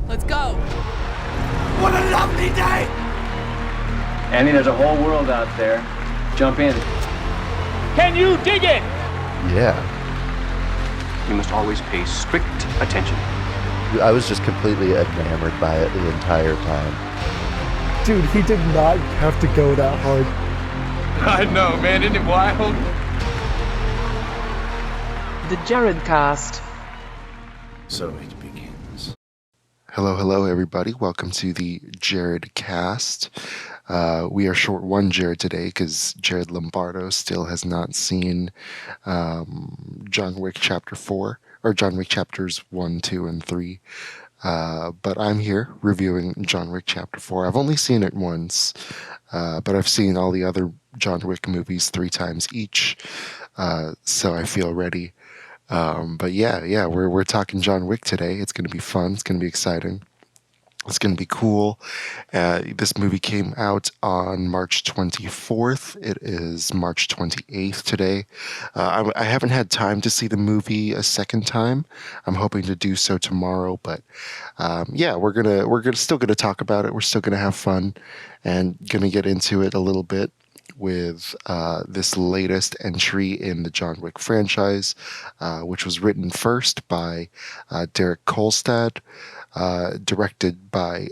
Let's go. What a lovely day! Andy, there's a whole world out there. Jump in. Can you dig it? Yeah. You must always pay strict attention. I was just completely enamored by it the entire time. Dude, he did not have to go that hard. I know, man. Isn't it wild? The Jared Cast. So it begins. Hello, everybody. Welcome to the Jared Cast. We are short one Jared today because Jared Lombardo still has not seen John Wick Chapter 4, or John Wick Chapters 1, 2, and 3. But I'm here reviewing John Wick Chapter 4. I've only seen it once, but I've seen all the other John Wick movies 3 times each, so I feel ready. But yeah, we're talking John Wick today. It's going to be fun. It's going to be exciting. It's going to be cool. This movie came out on March 24th. It is March 28th today. I haven't had time to see the movie a second time. I'm hoping to do so tomorrow. But yeah, we're still gonna talk about it. We're still gonna have fun and gonna get into it a little bit with this latest entry in the John Wick franchise, which was written first by Derek Kolstad, directed by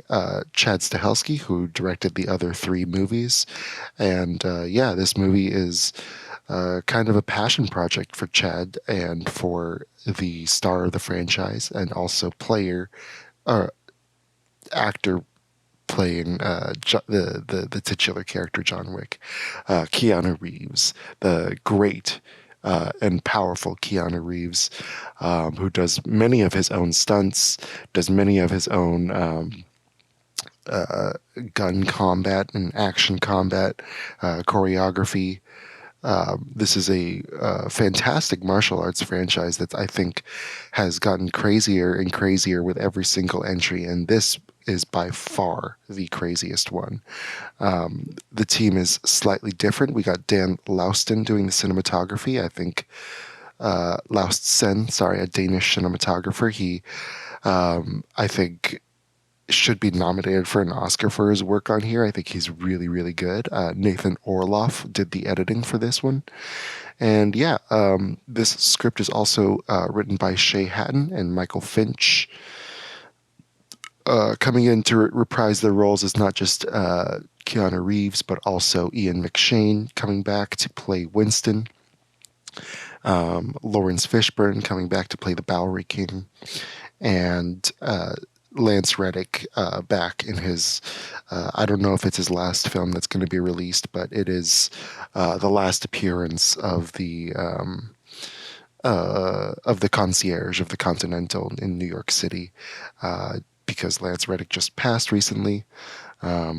Chad Stahelski, who directed the other 3 movies. And yeah, this movie is kind of a passion project for Chad and for the star of the franchise, and also actor playing the titular character John Wick, Keanu Reeves, the great and powerful Keanu Reeves, who does many of his own stunts, does many of his own gun combat and action combat choreography. This is a fantastic martial arts franchise that I think has gotten crazier and crazier with every single entry, and this is by far the craziest one. The team is slightly different. We got Dan Laustsen doing the cinematography. I think Laustsen, a Danish cinematographer. He, I think, should be nominated for an Oscar for his work on here. I think he's really, really good. Nathan Orloff did the editing for this one. And yeah, this script is also written by Shay Hatton and Michael Finch. Coming in to reprise their roles is not just Keanu Reeves, but also Ian McShane coming back to play Winston. Lawrence Fishburne coming back to play the Bowery King. And Lance Reddick back in his, I don't know if it's his last film that's going to be released, but it is the last appearance of the concierge of the Continental in New York City, because Lance Reddick just passed recently. I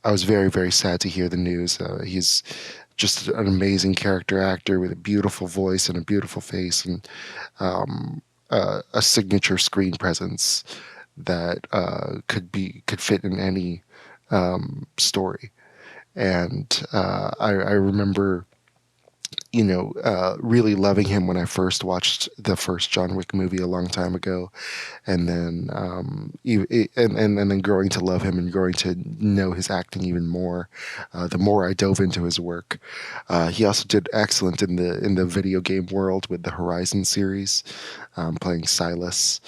was very, very sad to hear the news. He's just an amazing character actor with a beautiful voice and a beautiful face, and a signature screen presence that could fit in any story. And I remember, really loving him when I first watched the first John Wick movie a long time ago, and then and then growing to love him and growing to know his acting even more. The more I dove into his work, he also did excellent in the video game world with the Horizon series, playing Silas.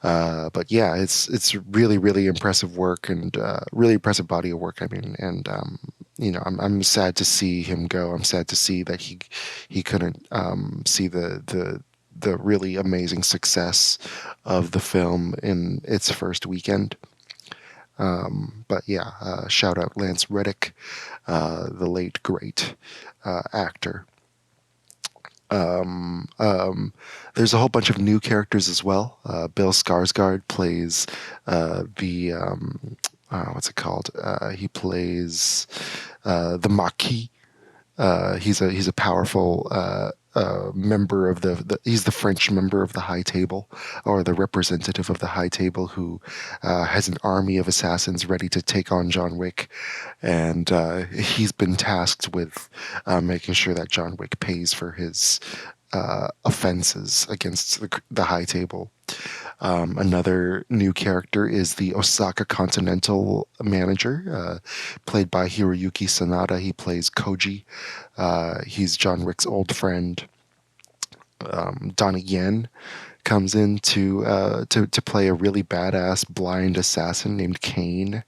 But yeah, it's really, really impressive work, and really impressive body of work. I mean, and I'm sad to see him go. I'm sad to see that he couldn't see the really amazing success of the film in its first weekend. But yeah, shout out Lance Reddick, the late great actor. There's a whole bunch of new characters as well. Bill Skarsgård plays what's it called? He plays the Maquis. He's a powerful member of he's the French member of the High Table, or the representative of the High Table, who has an army of assassins ready to take on John Wick, and he's been tasked with making sure that John Wick pays for his offenses against the High Table. Another new character is the Osaka Continental manager, played by Hiroyuki Sanada. He plays Koji. He's John Wick's old friend. Donnie Yen comes in to play a really badass blind assassin named Kane.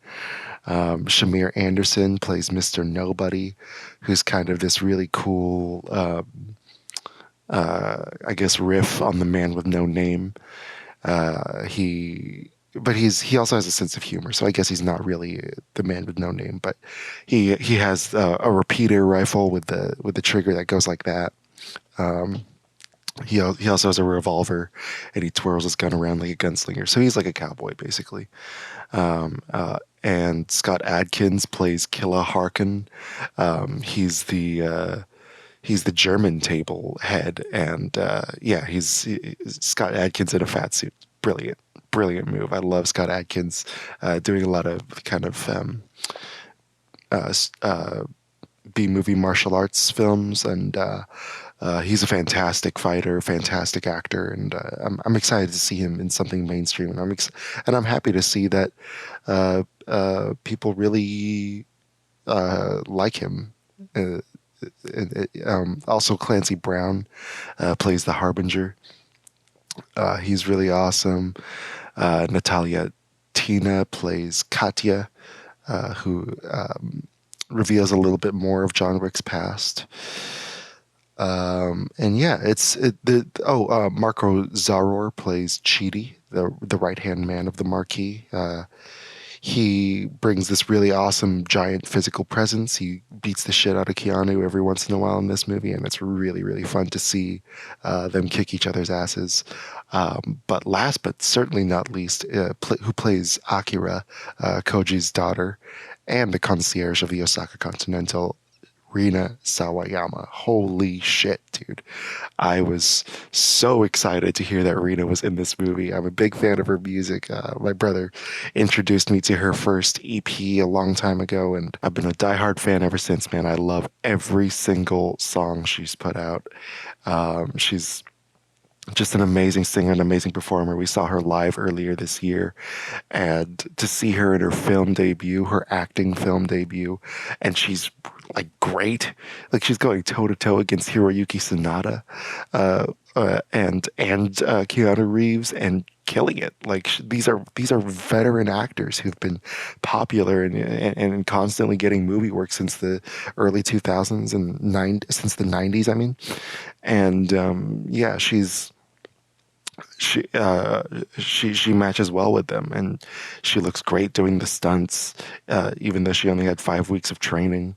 Shamir Anderson plays Mr. Nobody, who's kind of this really cool, I guess, riff on the man with no name. He also has a sense of humor, so I guess he's not really the man with no name, but he has a repeater rifle with the trigger that goes like that. He also has a revolver, and he twirls his gun around like a gunslinger. So he's like a cowboy, basically. And Scott Adkins plays Killa Harkin. He's the German table head, and he's Scott Adkins in a fat suit. Brilliant move. I love Scott Adkins doing a lot of kind of B-movie martial arts films, and he's a fantastic fighter, fantastic actor, and I'm excited to see him in something mainstream, and I'm happy to see that people really like him. Also, Clancy Brown plays the Harbinger. He's really awesome. Natalia Tina plays Katya, who reveals a little bit more of John Wick's past. Marco Zaror plays Chidi, the right-hand man of the Marquis. He brings this really awesome giant physical presence. He beats the shit out of Keanu every once in a while in this movie, and it's really, really fun to see them kick each other's asses. But last but certainly not least, who plays Akira, Koji's daughter, and the concierge of the Osaka Continental, Rina Sawayama. Holy shit, dude. I was so excited to hear that Rina was in this movie. I'm a big fan of her music. My brother introduced me to her first EP a long time ago, and I've been a diehard fan ever since, man. I love every single song she's put out. She's just an amazing singer, an amazing performer. We saw her live earlier this year, and to see her in her film debut, her acting film debut, and she's like great. Like she's going toe to toe against Hiroyuki Sanada, and Keanu Reeves, and killing it. Like these are veteran actors who've been popular and constantly getting movie work since the early 2000s and since the 90s. I mean, and she matches well with them, and she looks great doing the stunts, even though she only had 5 weeks of training.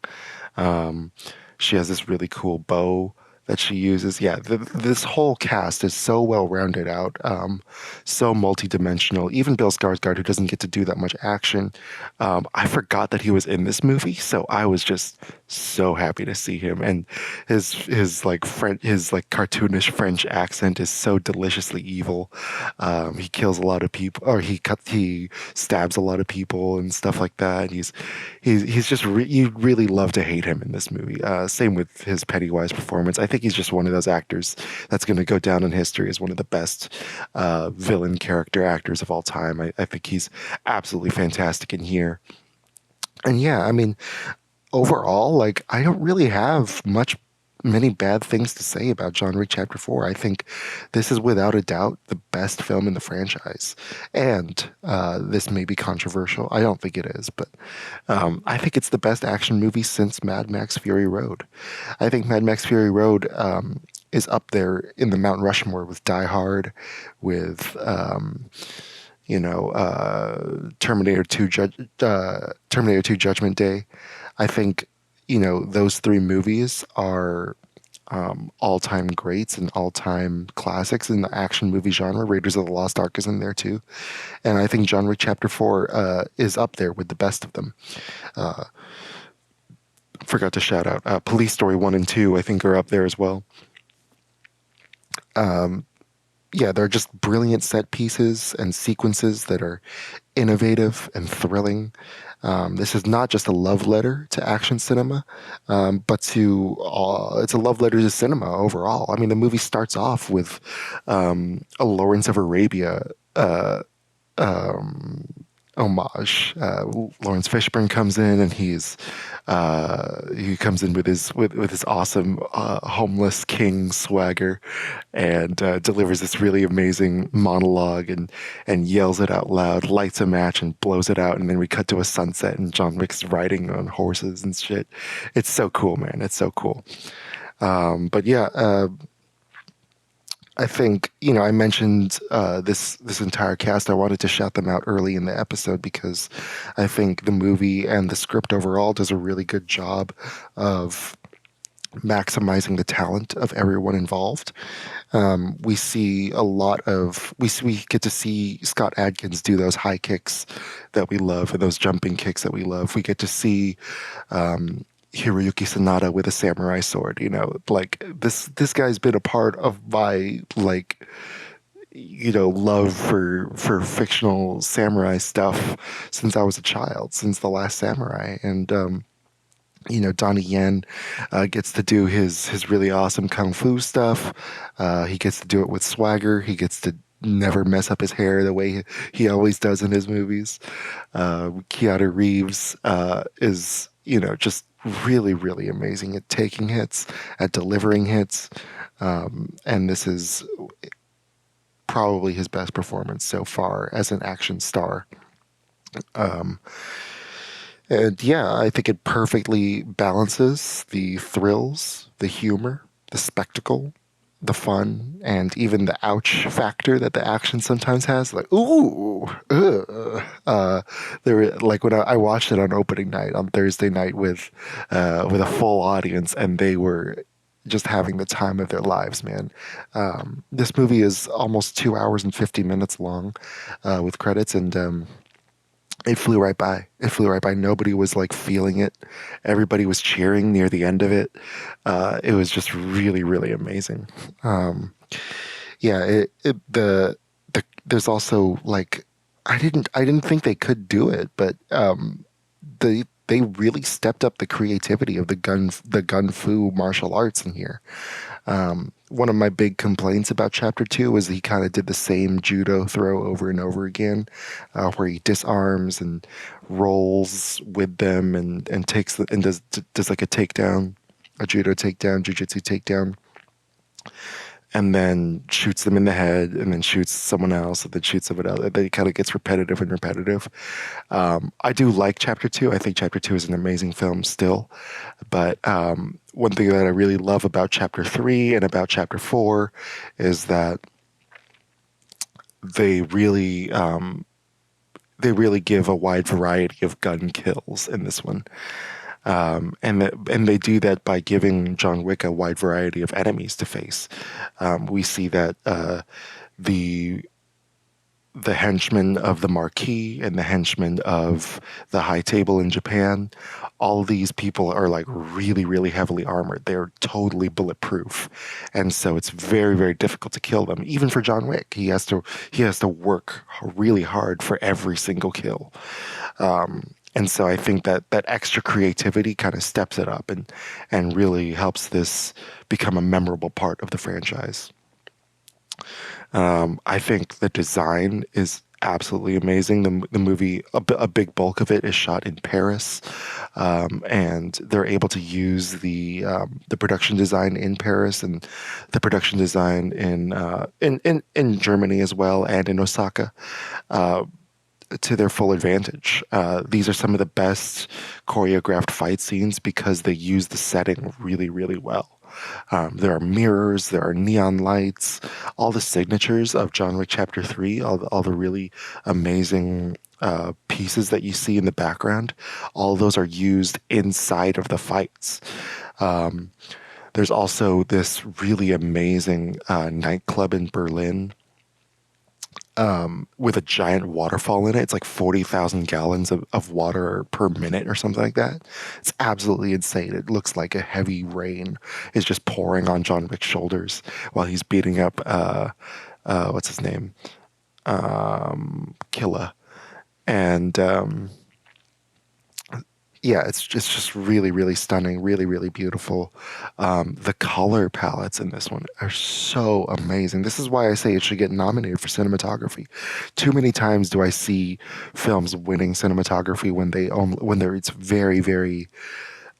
She has this really cool bow that she uses. Yeah, this whole cast is so well rounded out, so multidimensional. Even Bill Skarsgård, who doesn't get to do that much action, I forgot that he was in this movie, so I was just so happy to see him. And his cartoonish French accent is so deliciously evil. He kills a lot of people, or he stabs a lot of people and stuff like that. He's just you really love to hate him in this movie. Same with his Pennywise performance. I think he's just one of those actors that's going to go down in history as one of the best villain character actors of all time. I think he's absolutely fantastic in here. And yeah, I mean, overall, like, I don't really have many bad things to say about John Wick Chapter 4. I think this is without a doubt the best film in the franchise. And this may be controversial. I don't think it is, but I think it's the best action movie since Mad Max Fury Road. I think Mad Max Fury Road is up there in the Mount Rushmore with Die Hard, with Terminator 2 Judgment Day. I think, those three movies are all-time greats and all-time classics in the action movie genre. Raiders of the Lost Ark is in there too. And I think John Wick Chapter 4 is up there with the best of them. Forgot to shout out Police Story 1 and 2, I think, are up there as well. They're just brilliant set pieces and sequences that are innovative and thrilling. This is not just a love letter to action cinema, but it's a love letter to cinema overall. I mean, the movie starts off with a Lawrence of Arabia homage. Lawrence Fishburne comes in, and he comes in with his awesome homeless king swagger, and delivers this really amazing monologue and yells it out loud, lights a match and blows it out, and then we cut to a sunset and John Wick's riding on horses and shit. It's so cool, man. It's so cool. But yeah. I think, I mentioned this entire cast. I wanted to shout them out early in the episode because I think the movie and the script overall does a really good job of maximizing the talent of everyone involved. We see a lot of we get to see Scott Adkins do those high kicks that we love and those jumping kicks that we love. We get to see Hiroyuki Sanada with a samurai sword. Like this guy's been a part of my love for fictional samurai stuff since I was a child, since The Last Samurai. And Donnie Yen gets to do his really awesome kung fu stuff. He gets to do it with swagger. He gets to never mess up his hair the way he always does in his movies. Keanu Reeves is just really, really amazing at taking hits, at delivering hits. And this is probably his best performance so far as an action star. And yeah, I think it perfectly balances the thrills, the humor, the spectacle, the fun, and even the ouch factor that the action sometimes has. Like, ooh, like when I watched it on opening night on Thursday night with a full audience, and they were just having the time of their lives, man. This movie is almost 2 hours and 50 minutes long, with credits, and it flew right by. It flew right by. Nobody was feeling it. Everybody was cheering near the end of it. It was just really, really amazing. There's also I didn't think they could do it, but they really stepped up the creativity of the gun fu martial arts in here. One of my big complaints about Chapter 2 was he kind of did the same judo throw over and over again, where he disarms and rolls with them and does like a takedown, a judo takedown, jujitsu takedown, and then shoots them in the head, and then shoots someone else, and then shoots someone else. And then it kind of gets repetitive and repetitive. I do like Chapter 2. I think Chapter 2 is an amazing film still. But one thing that I really love about Chapter 3 and about Chapter 4 is that they really give a wide variety of gun kills in this one. And they do that by giving John Wick a wide variety of enemies to face. We see that the henchmen of the Marquis and the henchmen of the High Table in Japan, all these people are really, really heavily armored. They're totally bulletproof, and so it's very, very difficult to kill them. Even for John Wick, he has to work really hard for every single kill. And so I think that extra creativity kind of steps it up and really helps this become a memorable part of the franchise. I think the design is absolutely amazing. The movie, a big bulk of it is shot in Paris, and they're able to use the production design in Paris and the production design in Germany as well, and in Osaka, to their full advantage. These are some of the best choreographed fight scenes because they use the setting really, really well. There are mirrors, there are neon lights, all the signatures of John Wick Chapter 3, all the really amazing pieces that you see in the background, all those are used inside of the fights. There's also this really amazing nightclub in Berlin with a giant waterfall in it. It's 40,000 gallons of water per minute or something like that. It's absolutely insane. It looks like a heavy rain is just pouring on John Wick's shoulders while he's beating up, what's his name? Killa. And yeah, it's just really, really stunning, really, really beautiful. The color palettes in this one are so amazing. This is why I say it should get nominated for cinematography. Too many times do I see films winning cinematography when it's very, very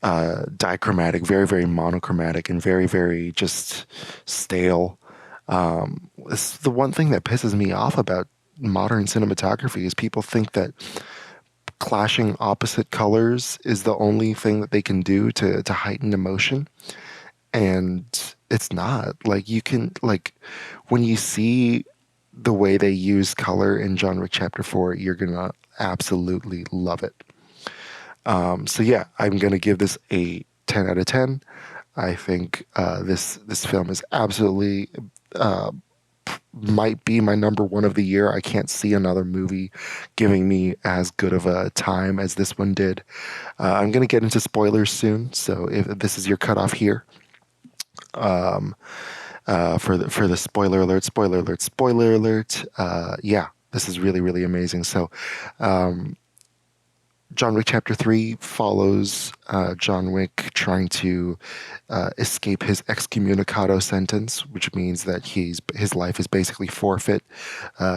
dichromatic, very, very monochromatic, and very, very just stale. It's the one thing that pisses me off about modern cinematography is people think that clashing opposite colors is the only thing that they can do to heighten emotion, and it's not. Like, you can, like, when you see the way they use color in John Wick Chapter 4, you're gonna absolutely love it. So yeah, I'm gonna give this a 10 out of 10. I think this film is absolutely might be my number one of the year. I can't see another movie giving me as good of a time as this one did. I'm going to get into spoilers soon, so if this is your cutoff here, for the spoiler alert, spoiler alert. Yeah, this is really, really amazing. So, John Wick Chapter 3 follows John Wick trying to escape his excommunicado sentence, which means that his life is basically forfeit.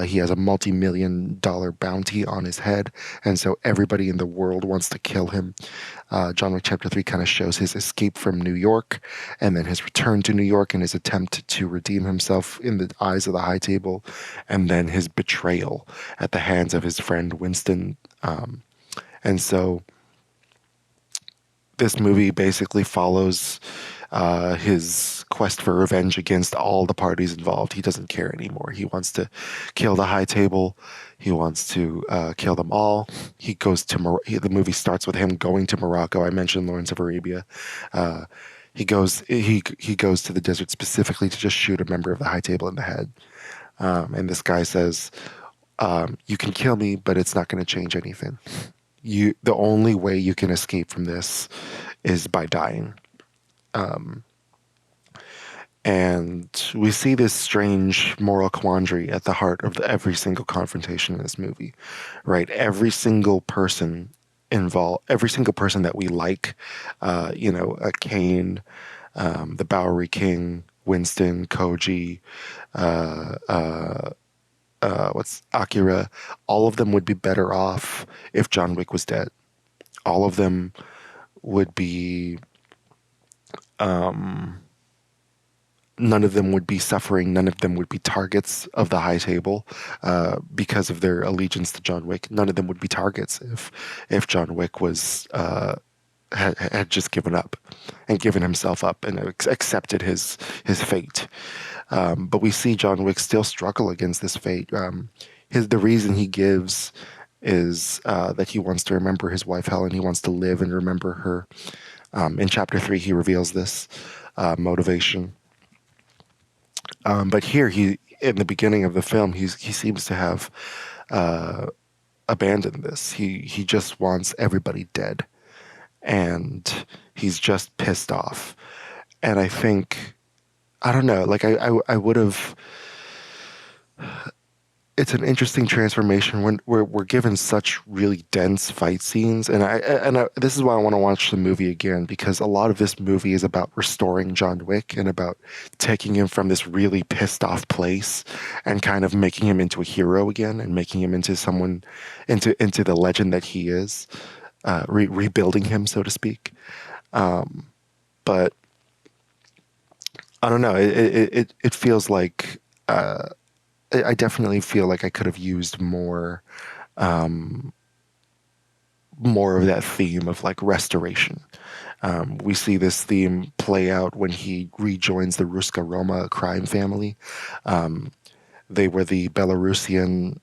He has a multi-million-dollar bounty on his head, and so everybody in the world wants to kill him. John Wick Chapter 3 kind of shows his escape from New York, and then his return to New York and his attempt to redeem himself in the eyes of the High Table, and then his betrayal at the hands of his friend Winston. And so this movie basically follows his quest for revenge against all the parties involved. He doesn't care anymore. He wants to kill the High Table. He wants to kill them all. He goes to the movie starts with him going to Morocco. I mentioned Lawrence of Arabia. He goes to the desert specifically to just shoot a member of the High Table in the head. And this guy says, "You can kill me, but it's not going to change anything. The only way you can escape from this is by dying." And we see this strange moral quandary at the heart of every single confrontation in this movie, right? Every single person involved, every single person that we like, Kane, the Bowery King, Winston, Koji, Akira, all of them would be better off if John Wick was dead. All of them would be, none of them would be suffering. None of them would be targets of the High Table because of their allegiance to John Wick. None of them would be targets if John Wick was had just given up and given himself up and accepted his fate. But we see John Wick still struggle against this fate. The reason he gives is that he wants to remember his wife Helen. He wants to live and remember her. In Chapter 3, he reveals this motivation. But here, in the beginning of the film, he seems to have abandoned this. He just wants everybody dead, and he's just pissed off. And I think, I don't know, like I would have. It's an interesting transformation when we're given such really dense fight scenes, and this is why I want to watch the movie again, because a lot of this movie is about restoring John Wick and about taking him from this really pissed off place and kind of making him into a hero again and making him into someone, into the legend that he is, rebuilding him, so to speak. But I don't know. It feels like. I definitely feel like I could have used more of that theme of like restoration. We see this theme play out when he rejoins the Ruska Roma crime family. They were the Belarusian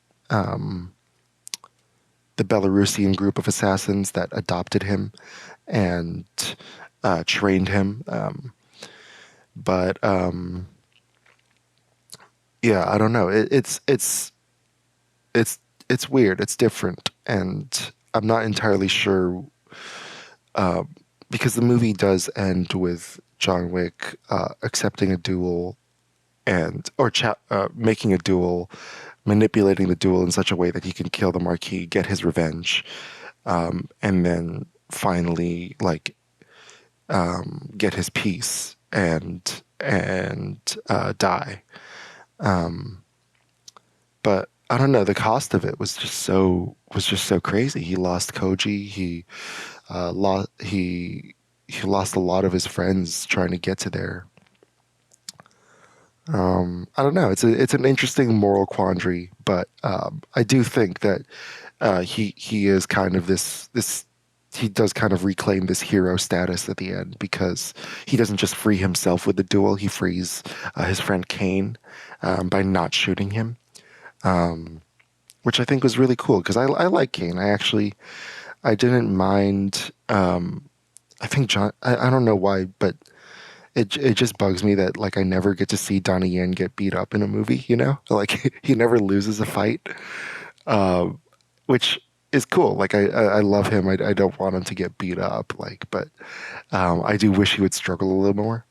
group of assassins that adopted him and trained him. Yeah, I don't know. It's weird. It's different, and I'm not entirely sure because the movie does end with John Wick accepting a duel making a duel, manipulating the duel in such a way that he can kill the Marquis, get his revenge, and then finally like get his peace and die. But I don't know. The cost of it was just so crazy. He lost Koji. He lost a lot of his friends trying to get to there. I don't know. It's an interesting moral quandary, but I do think that he is kind of this. He does kind of reclaim this hero status at the end because he doesn't just free himself with the duel. He frees his friend Kane by not shooting him, which I think was really cool because I like Kane. I didn't mind. I think John. I don't know why, but it just bugs me that like I never get to see Donnie Yen get beat up in a movie. You know, like he never loses a fight, which is cool. Like I love him. I don't want him to get beat up. Like, but I do wish he would struggle a little more.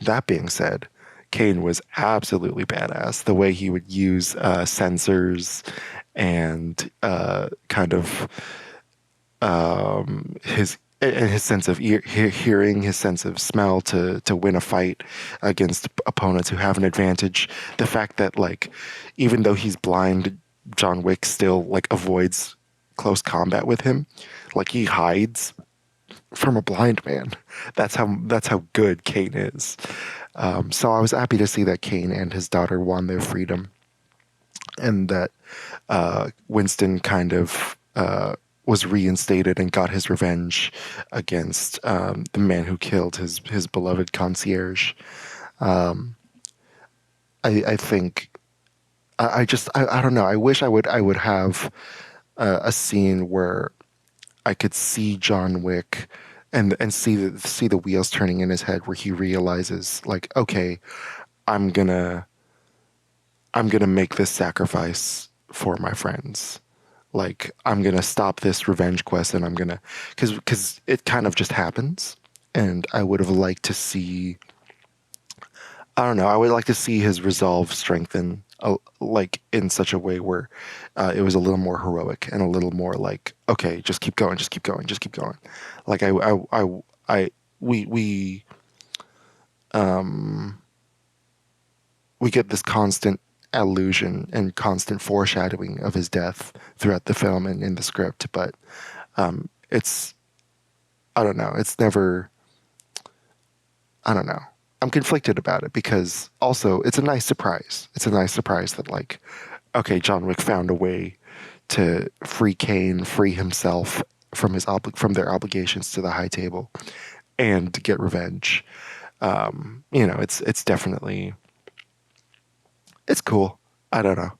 That being said, Kane was absolutely badass. The way he would use sensors and kind of his sense of hearing, his sense of smell to win a fight against opponents who have an advantage. The fact that like even though he's blind, John Wick still like avoids close combat with him. Like he hides from a blind man. That's how good Kane is. So I was happy to see that Kane and his daughter won their freedom, and that Winston kind of was reinstated and got his revenge against the man who killed his beloved concierge. I think I don't know. I wish I would have a scene where I could see John Wick and see the wheels turning in his head, where he realizes like, okay, I'm gonna make this sacrifice for my friends. Like I'm gonna stop this revenge quest, and I'm gonna because it kind of just happens, and I would have liked to see. I don't know. I would like to see his resolve strengthen, like in such a way where it was a little more heroic and a little more like, okay, just keep going, just keep going, just keep going. Like we get this constant allusion and constant foreshadowing of his death throughout the film and in the script, but it's I don't know. It's never. I don't know. I'm conflicted about it because also it's a nice surprise. It's a nice surprise that like, okay, John Wick found a way to free Kane, free himself from from their obligations to the High Table, and to get revenge. You know, it's definitely it's cool. I don't know.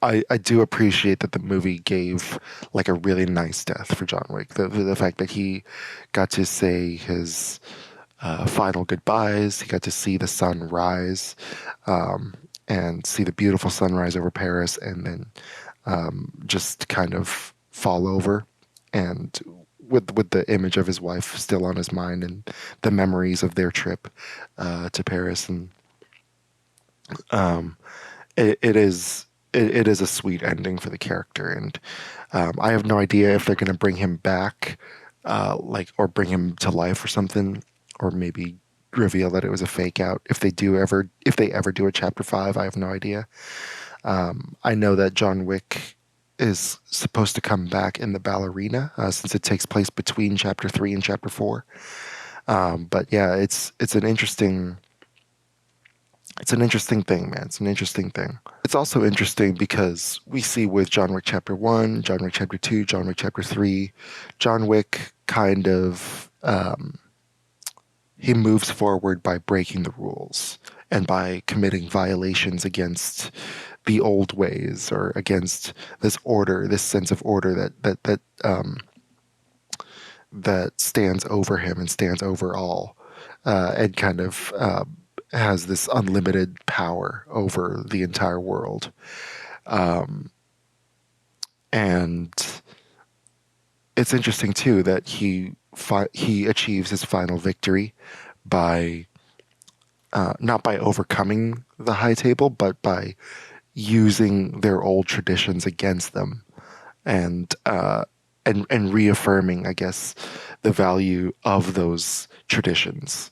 I do appreciate that the movie gave like a really nice death for John Wick. The fact that he got to say his final goodbyes. He got to see the sun rise and see the beautiful sunrise over Paris, and then just kind of fall over, and with the image of his wife still on his mind and the memories of their trip to Paris, and it is a sweet ending for the character, and I have no idea if they're going to bring him back, or bring him to life or something, or maybe reveal that it was a fake out. If they ever do a chapter 5, I have no idea. I know that John Wick is supposed to come back in the ballerina since it takes place between chapter 3 and chapter 4. But yeah, it's an interesting thing, man. It's an interesting thing. It's also interesting because we see with John Wick Chapter 1, John Wick Chapter 2, John Wick Chapter 3, John Wick kind of he moves forward by breaking the rules and by committing violations against the old ways, or against this order, this sense of order that stands over him and stands over all, and kind of has this unlimited power over the entire world. And it's interesting too that he achieves his final victory by not by overcoming the High Table, but by using their old traditions against them, and and reaffirming, I guess, the value of those traditions.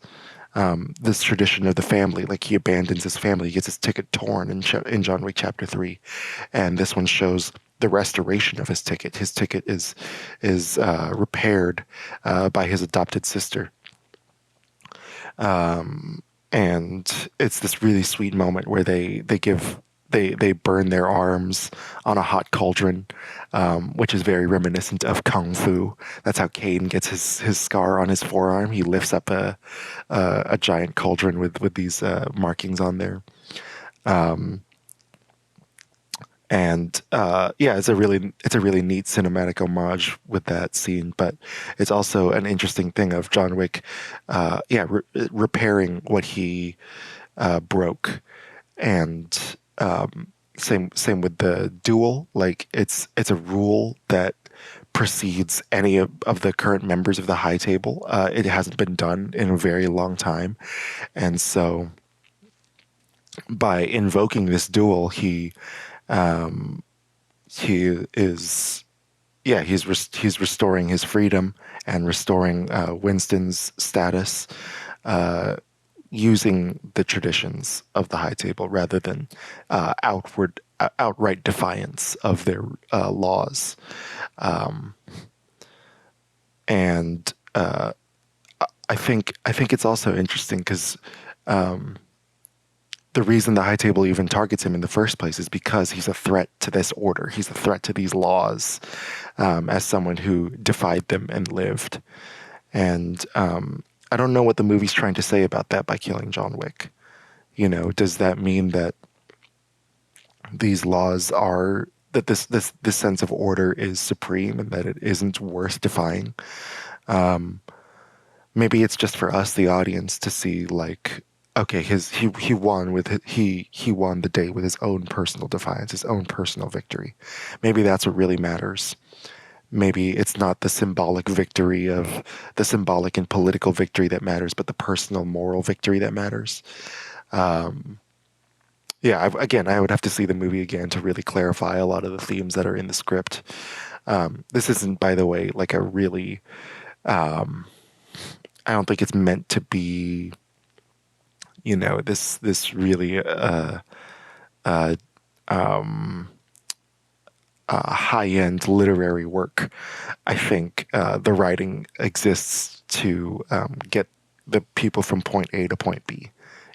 This tradition of the family, like he abandons his family, he gets his ticket torn in John Wick Chapter 3, and this one shows the restoration of his ticket. His ticket is repaired by his adopted sister. And it's this really sweet moment where they burn their arms on a hot cauldron, which is very reminiscent of Kung Fu. That's how Kane gets his scar on his forearm. He lifts up a giant cauldron with these markings on there. It's a really neat cinematic homage with that scene, but it's also an interesting thing of John Wick, repairing what he broke, and same with the duel. Like it's a rule that precedes any of the current members of the High Table. It hasn't been done in a very long time, and so by invoking this duel, he's restoring his freedom and restoring Winston's status, using the traditions of the High Table rather than outright defiance of their laws. I think it's also interesting because the reason the High Table even targets him in the first place is because he's a threat to this order. He's a threat to these laws, as someone who defied them and lived. And I don't know what the movie's trying to say about that by killing John Wick. You know, does that mean that these laws are, that this sense of order is supreme and that it isn't worth defying? Maybe it's just for us, the audience, to see like, okay, he won the day with his own personal defiance, his own personal victory. Maybe that's what really matters. Maybe it's not the symbolic victory of the symbolic and political victory that matters, but the personal moral victory that matters. I would have to see the movie again to really clarify a lot of the themes that are in the script. This isn't, by the way, like a really, I don't think it's meant to be, you know, this really high-end literary work. I think the writing exists to get the people from point A to point B,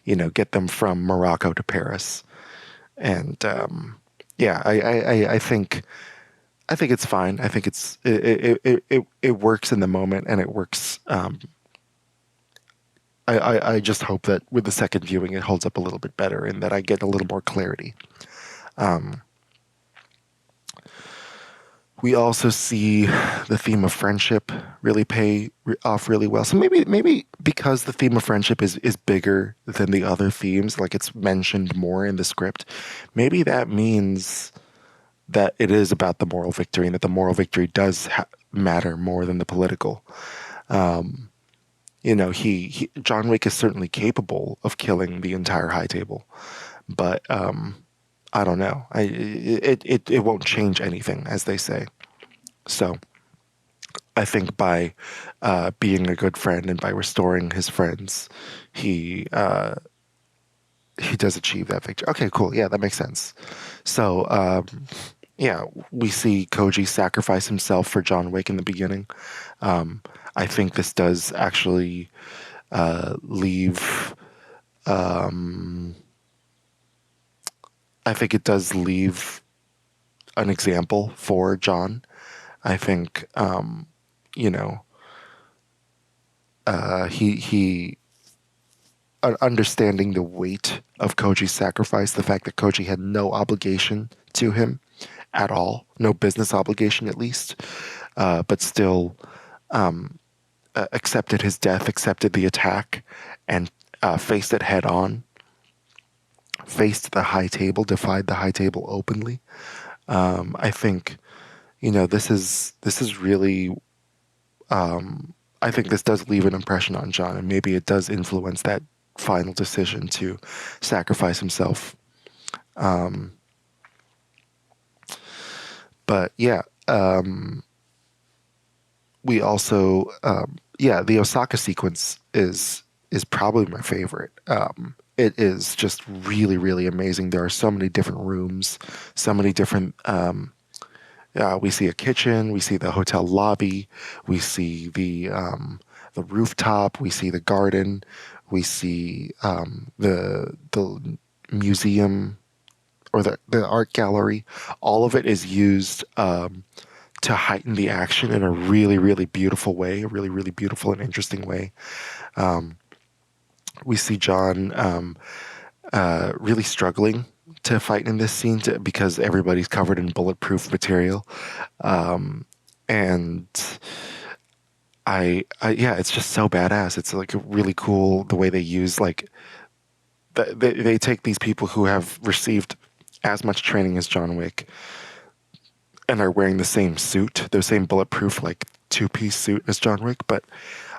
you know, get them from Morocco to Paris. And I think it's fine. I think it works in the moment, and it works. I just hope that with the second viewing it holds up a little bit better and that I get a little more clarity. We also see the theme of friendship really pay off really well. So maybe because the theme of friendship is bigger than the other themes, like it's mentioned more in the script, maybe that means that it is about the moral victory and that the moral victory does matter more than the political. You know, John Wick is certainly capable of killing the entire High Table, but I don't know. It won't change anything, as they say. So I think by being a good friend and by restoring his friends, he does achieve that victory. Okay, cool. Yeah, that makes sense. So we see Koji sacrifice himself for John Wick in the beginning. I think this does actually leave. I think it does leave an example for John. I think, he understanding the weight of Koji's sacrifice, the fact that Koji had no obligation to him at all, no business obligation at least, but still accepted his death, accepted the attack, and faced it head on. Faced the High Table, defied the High Table openly. I think, this is really. I think this does leave an impression on John, and maybe it does influence that final decision to sacrifice himself. But yeah, we also, yeah, the Osaka sequence is probably my favorite. It is just really, really amazing. There are so many different rooms, so many different. We see a kitchen, we see the hotel lobby, we see the rooftop, we see the garden, we see the museum or the art gallery. All of it is used to heighten the action in a really, really beautiful way, a really, really beautiful and interesting way. We see John really struggling to fight in this scene because everybody's covered in bulletproof material. And yeah, it's just so badass. It's like really cool the way they use like they take these people who have received as much training as John Wick and are wearing the same suit, the same bulletproof like two-piece suit as John Wick, but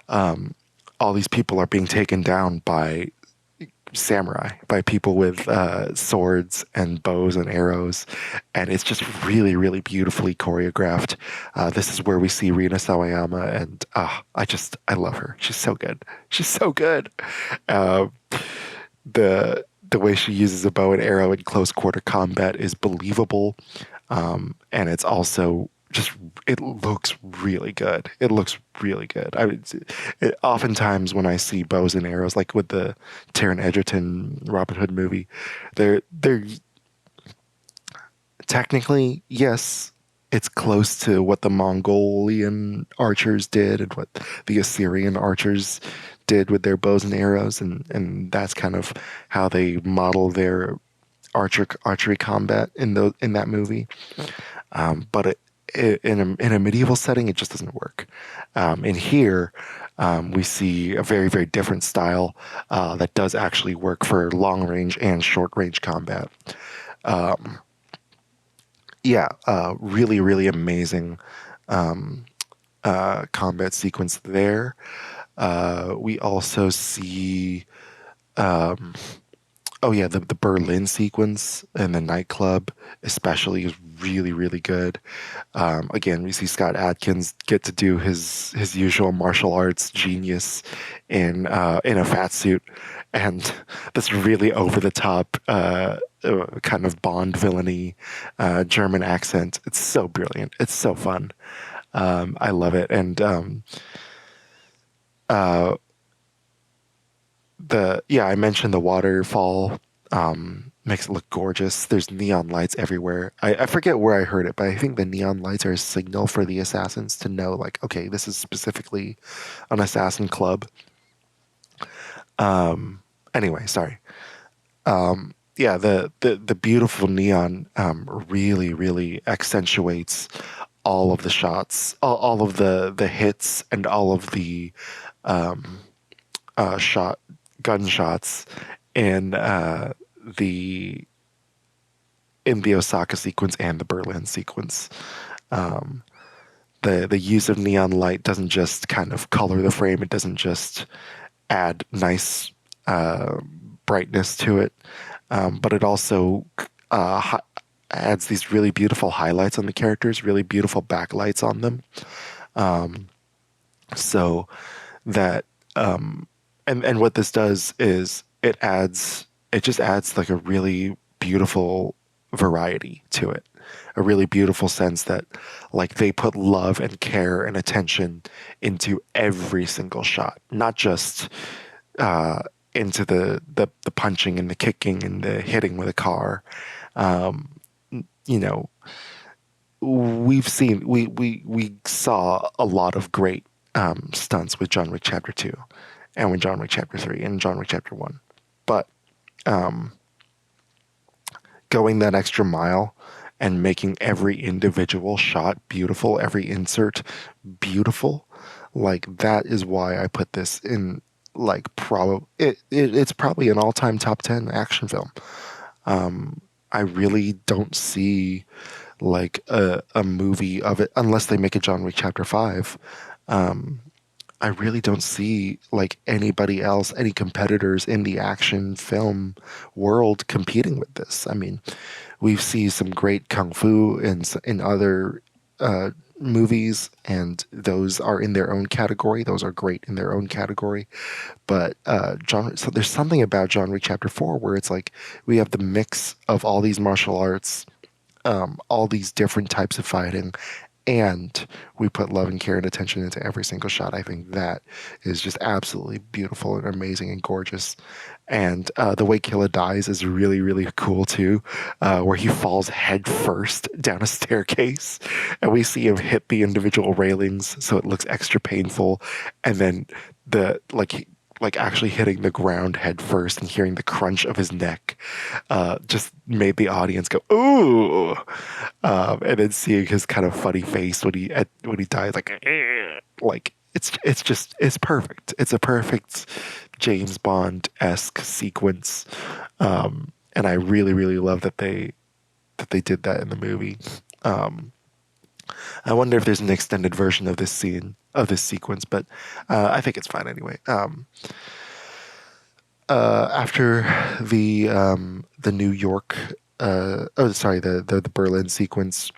all these people are being taken down by samurai, by people with swords and bows and arrows, and it's just really, really beautifully choreographed. This is where we see Rina Sawayama, and I love her. She's so good. She's so good. The way she uses a bow and arrow in close quarter combat is believable, and it's also just, it looks really good. It looks really good. Oftentimes when I see bows and arrows, like with the Taron Egerton Robin Hood movie, they're technically, yes, it's close to what the Mongolian archers did and what the Assyrian archers did with their bows and arrows, and that's kind of how they model their archery combat in that movie. But in a medieval setting, it just doesn't work. In here, we see a very, very different style that does actually work for long range and short range combat. Really, really amazing combat sequence there. We also see, the Berlin sequence in the nightclub especially is really, really good. Again, we see Scott Adkins get to do his usual martial arts genius in a fat suit, and this really over the top kind of Bond villainy German accent. It's so brilliant. It's so fun. I love it. And I mentioned the waterfall makes it look gorgeous. There's neon lights everywhere. I forget where I heard it, but I think the neon lights are a signal for the assassins to know, like, okay, this is specifically an assassin club. Anyway, sorry. The beautiful neon really, really accentuates all of the shots, all of the hits, and all of the gunshots in the Osaka sequence and the Berlin sequence. The use of neon light doesn't just kind of color the frame. It doesn't just add nice brightness to it, but it also adds these really beautiful highlights on the characters, really beautiful backlights on them. So that and what this does is it just adds like a really beautiful variety to it, a really beautiful sense that like they put love and care and attention into every single shot, not just into the punching and the kicking and the hitting with a car. We saw a lot of great stunts with John Wick Chapter 2 and with John Wick Chapter 3 and John Wick Chapter 1. But going that extra mile and making every individual shot beautiful, every insert beautiful, like that is why I put this in like it's probably an all-time top 10 action film. I really don't see like a movie of it unless they make a John Wick Chapter 5. I really don't see like anybody else, any competitors in the action film world competing with this. I mean, we see some great kung fu in other movies, and those are in their own category. Those are great in their own category. But so there's something about John Wick Chapter 4 where it's like we have the mix of all these martial arts, all these different types of fighting, and we put love and care and attention into every single shot. I think that is just absolutely beautiful and amazing and gorgeous. And the way Killa dies is really, really cool too, where he falls head first down a staircase, and we see him hit the individual railings, so it looks extra painful. And then like actually hitting the ground head first and hearing the crunch of his neck just made the audience go ooh, and then seeing his kind of funny face when he dies, like it's perfect. It's a perfect James Bond-esque sequence, and I really, really love that they did that in the movie. I wonder if there's an extended version of this sequence, but I think it's fine anyway. After the New York, the Berlin sequence,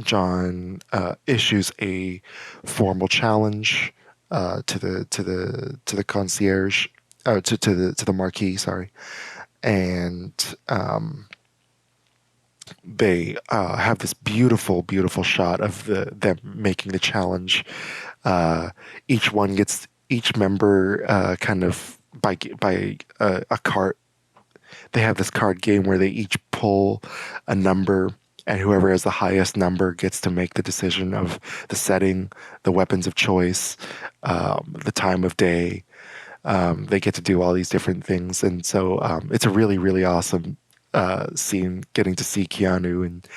John issues a formal challenge to the concierge, to the Marquis, sorry, and they have this beautiful, beautiful shot of them making the challenge. Each member kind of by a card. They have this card game where they each pull a number, and whoever has the highest number gets to make the decision of the setting, the weapons of choice, the time of day. They get to do all these different things, and so it's a really, really awesome scene, getting to see Keanu and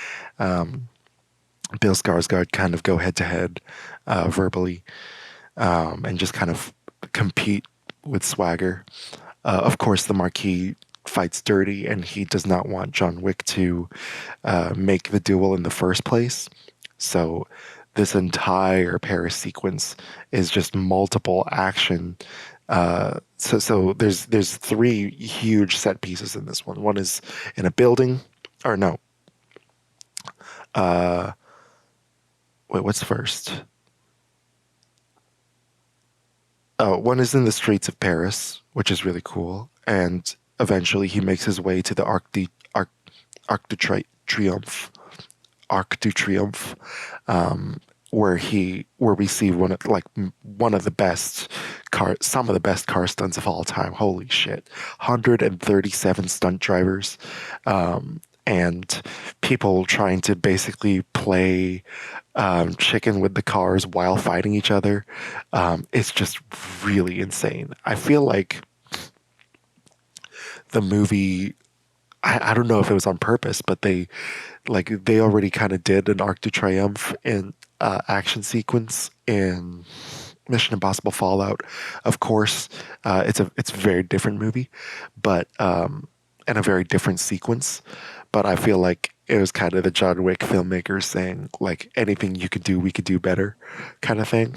Bill Skarsgård kind of go head to head verbally, and just kind of compete with swagger. Of course, the Marquis fights dirty, and he does not want John Wick to make the duel in the first place. So this entire Paris sequence is just multiple action. So there's three huge set pieces in this one. One is in a building, or no. Wait, what's first? Oh, one is in the streets of Paris, which is really cool, and eventually he makes his way to the Arc de Triomphe, where we see one of the best some of the best car stunts of all time. Holy shit. 137 stunt drivers, and people trying to basically play chicken with the cars while fighting each other. It's just really insane. I feel like the movie, I don't know if it was on purpose, but they already kind of did an Arc de Triomphe in action sequence in Mission Impossible Fallout. Of course, it's a very different movie, but and a very different sequence. But I feel like it was kind of the John Wick filmmakers saying, like, anything you could do, we could do better, kind of thing.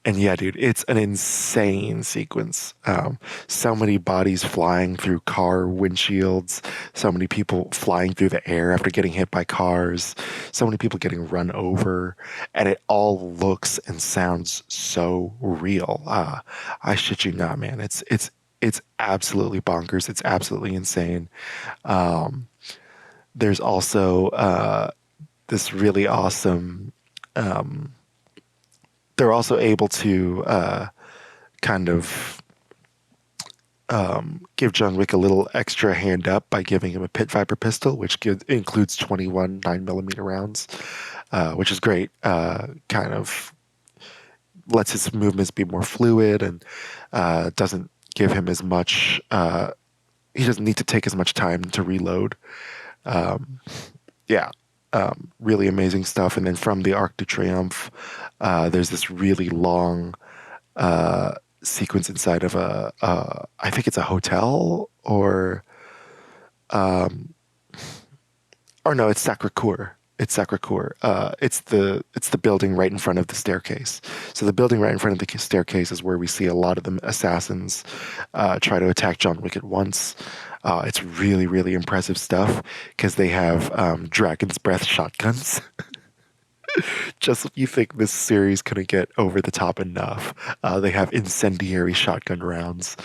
And yeah, dude, it's an insane sequence. So many bodies flying through car windshields, so many people flying through the air after getting hit by cars, so many people getting run over, and it all looks and sounds so real. I shit you not, man. It's absolutely bonkers. It's absolutely insane. There's also this really awesome. They're also able to kind of give John Wick a little extra hand up by giving him a pit viper pistol, which includes 21 9mm rounds, which is great. Kind of lets his movements be more fluid and doesn't give him as much. He doesn't need to take as much time to reload. Yeah. Really amazing stuff. And then from the Arc de Triomphe, there's this really long sequence inside of I think it's a hotel, or no, it's Sacré-Cœur. It's Sacré-Cœur. It's the building right in front of the staircase. So the building right in front of the staircase is where we see a lot of the assassins try to attack John Wick at once. It's really, really impressive stuff because they have dragon's breath shotguns. Just you think this series couldn't get over the top enough. They have incendiary shotgun rounds,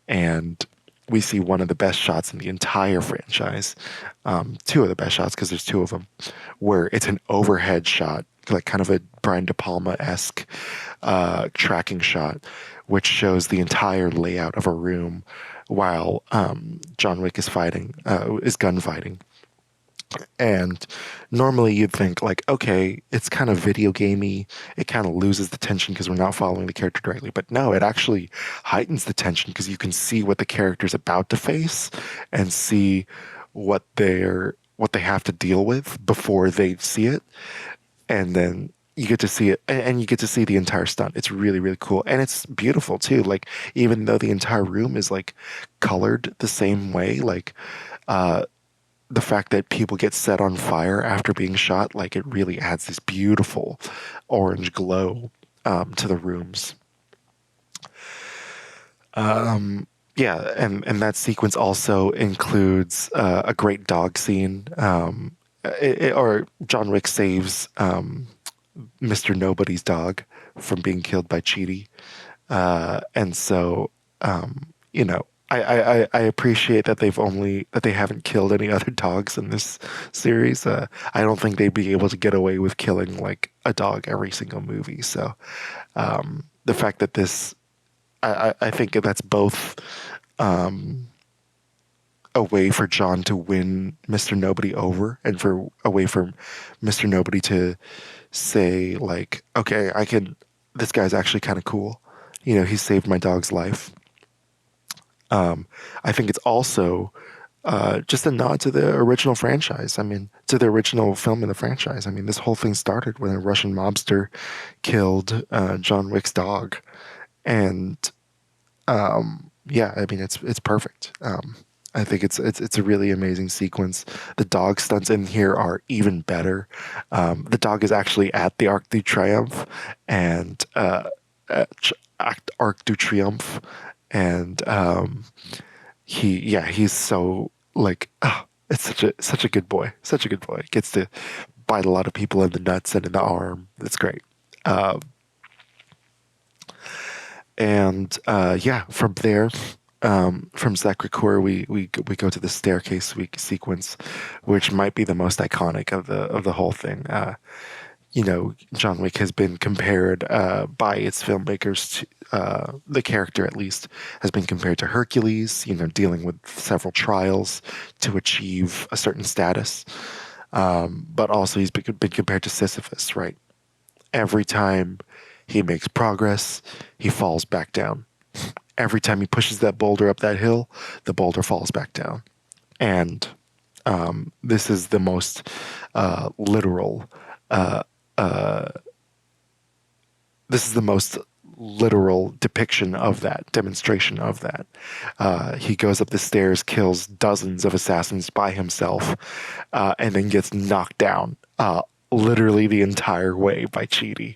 and we see one of the best shots in the entire franchise. Two of the best shots, because there's two of them, where it's an overhead shot, like kind of a Brian De Palma-esque tracking shot, which shows the entire layout of a room while John Wick is gunfighting. And normally you'd think like, okay, it's kind of video gamey. It kind of loses the tension because we're not following the character directly. But no, it actually heightens the tension because you can see what the character's about to face and see what they have to deal with before they see it. And then you get to see it, and you get to see the entire stunt. It's really, really cool. And it's beautiful too. Like, even though the entire room is like colored the same way, like, the fact that people get set on fire after being shot, like, it really adds this beautiful orange glow to the rooms. Yeah, and that sequence also includes a great dog scene. Or John Wick saves Mr. Nobody's dog from being killed by Chidi. And so, you know, I appreciate that they haven't killed any other dogs in this series. I don't think they'd be able to get away with killing like a dog every single movie. So the fact that I think that's both a way for John to win Mr. Nobody over, and for a way for Mr. Nobody to say like, okay, this guy's actually kind of cool. You know, he saved my dog's life. I think it's also just a nod to the original franchise. I mean, to the original film in the franchise. I mean, this whole thing started when a Russian mobster killed John Wick's dog, and yeah, I mean, it's perfect. I think it's a really amazing sequence. The dog stunts in here are even better. The dog is actually at the Arc de Triomphe and Arc de Triomphe. And he's so like, it's such a good boy, such a good boy. Gets to bite a lot of people in the nuts and in the arm. It's great. Yeah, from there, from Sacré-Cœur, we go to the staircase sequence, which might be the most iconic of the whole thing. You know, John Wick has been compared by its filmmakers to, the character at least, has been compared to Hercules, you know, dealing with several trials to achieve a certain status. But also he's been compared to Sisyphus, right? Every time he makes progress, he falls back down. Every time he pushes that boulder up that hill, the boulder falls back down. And this is the most literal depiction of that, demonstration of that. He goes up the stairs, kills dozens of assassins by himself, and then gets knocked down literally the entire way by Chidi.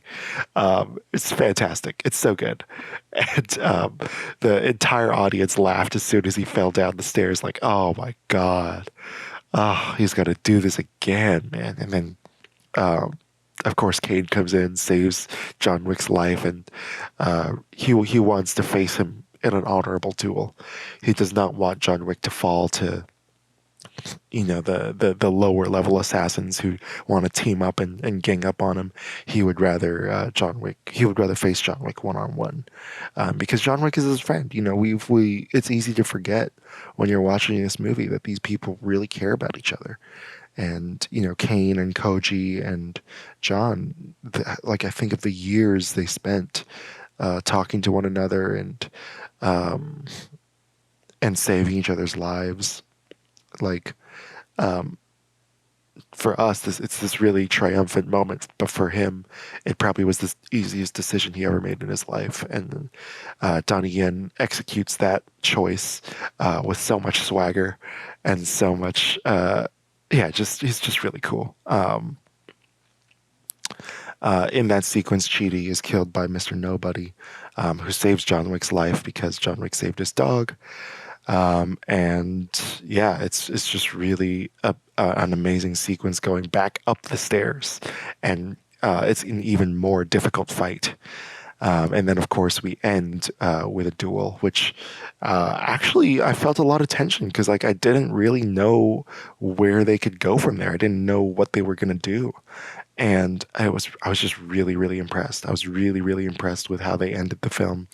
It's fantastic. It's so good. And the entire audience laughed as soon as he fell down the stairs, like, oh my God. Oh, he's got to do this again, man. And then of course, Kane comes in, saves John Wick's life, and he wants to face him in an honorable duel. He does not want John Wick to fall to, you know, the lower level assassins who want to team up and gang up on him. He would rather face John Wick one-on-one, because John Wick is his friend. You know, it's easy to forget when you're watching this movie that these people really care about each other. And, you know, Kane and Koji and John, like, I think of the years they spent talking to one another and saving each other's lives. Like, for us, it's this really triumphant moment, but for him, it probably was the easiest decision he ever made in his life. And Donnie Yen executes that choice with so much swagger and so much... he's just really cool. In that sequence, Chidi is killed by Mr. Nobody, who saves John Wick's life because John Wick saved his dog. And yeah, it's just really an amazing sequence going back up the stairs, and it's an even more difficult fight. And then, of course, we end with a duel, which actually I felt a lot of tension because, like, I didn't really know where they could go from there. I didn't know what they were going to do, and I was just really, really impressed. I was really, really impressed with how they ended the film.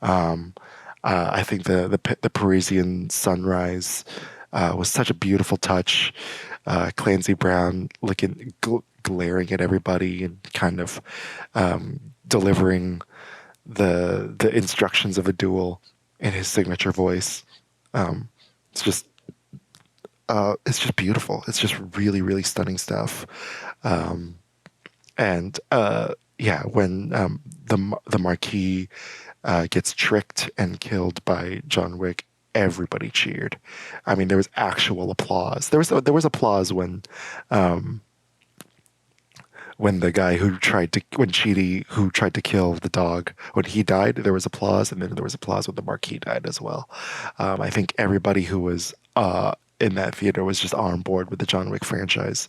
I think the Parisian sunrise was such a beautiful touch. Clancy Brown looking glaring at everybody and kind of delivering the instructions of a duel in his signature voice. It's just beautiful. It's just really, really stunning stuff. And yeah, when the Marquis gets tricked and killed by John Wick, everybody cheered. I mean, there was actual applause. There was applause when the guy when Chidi, who tried to kill the dog, when he died, there was applause, and then there was applause when the Marquis died as well. I think everybody who was in that theater was just on board with the John Wick franchise.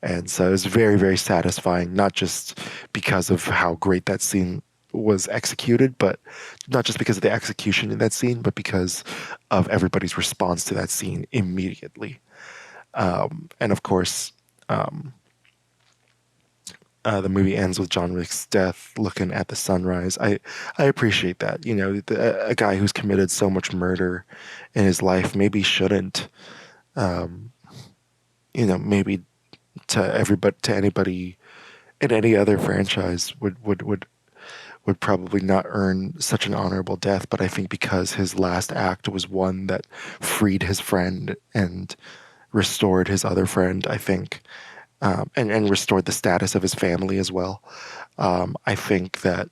And so it was very, very satisfying, not just because of how great that scene was executed, but not just because of the execution in that scene, but because of everybody's response to that scene immediately. And of course, the movie ends with John Wick's death, looking at the sunrise. I appreciate that. You know, a guy who's committed so much murder in his life maybe shouldn't, you know, maybe to anybody in any other franchise would probably not earn such an honorable death. But I think because his last act was one that freed his friend and restored his other friend, I think, and restored the status of his family as well. I think that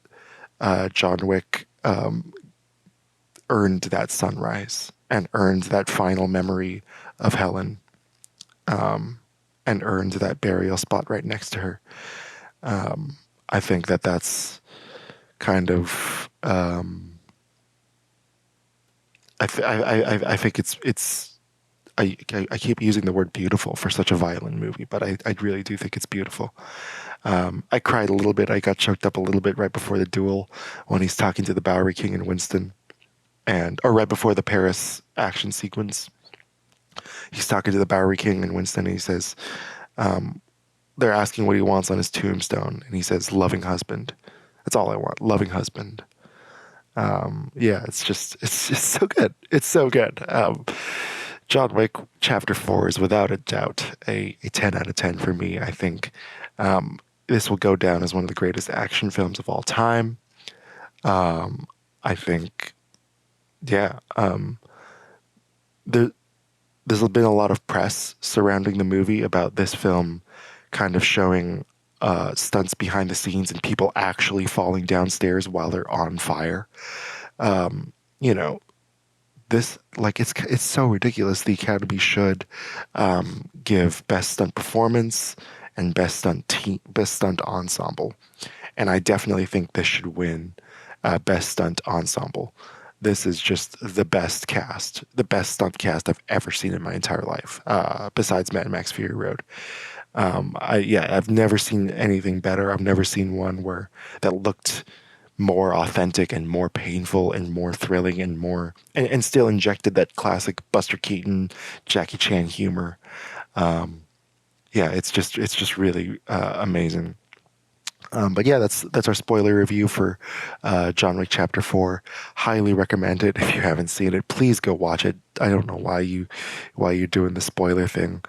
John Wick earned that sunrise and earned that final memory of Helen, and earned that burial spot right next to her. I think that's kind of I think it's I keep using the word beautiful for such a violent movie, but I really do think it's beautiful. I cried a little bit. I got choked up a little bit right before the duel when he's talking to the Bowery King and Winston, or right before the Paris action sequence. He's talking to the Bowery King and Winston, and he says, they're asking what he wants on his tombstone, and he says, loving husband. That's all I want, loving husband. Yeah, it's just so good. It's so good. John Wick Chapter 4 is without a doubt a 10 out of 10 for me. I think this will go down as one of the greatest action films of all time. I think, yeah, there's been a lot of press surrounding the movie about this film kind of showing stunts behind the scenes and people actually falling downstairs while they're on fire. You know, this, like, it's so ridiculous. The Academy should give best stunt performance and best stunt ensemble, and I definitely think this should win best stunt ensemble. This is just the best cast, the best stunt cast I've ever seen in my entire life, besides Mad Max Fury Road. I've never seen anything better. I've never seen one that looked more authentic and more painful and more thrilling and more and still injected that classic Buster Keaton, Jackie Chan humor. It's just really amazing. But yeah, that's our spoiler review for John Wick Chapter 4. Highly recommend it. If you haven't seen it, please go watch it. I don't know why you're doing the spoiler thing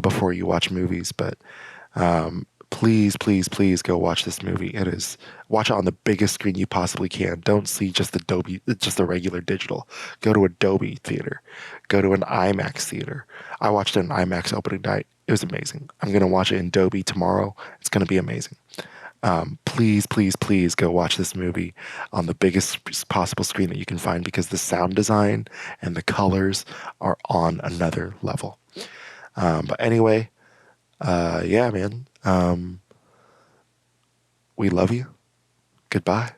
before you watch movies, but please go watch this movie. Watch it on the biggest screen you possibly can. Don't see just the regular digital. Go to a Dolby theater. Go to an IMAX theater. I watched it in IMAX opening night. It was amazing. I'm going to watch it in Dolby tomorrow. It's going to be amazing. Please go watch this movie on the biggest possible screen that you can find, because the sound design and the colors are on another level. But anyway, yeah, man. We love you. Goodbye.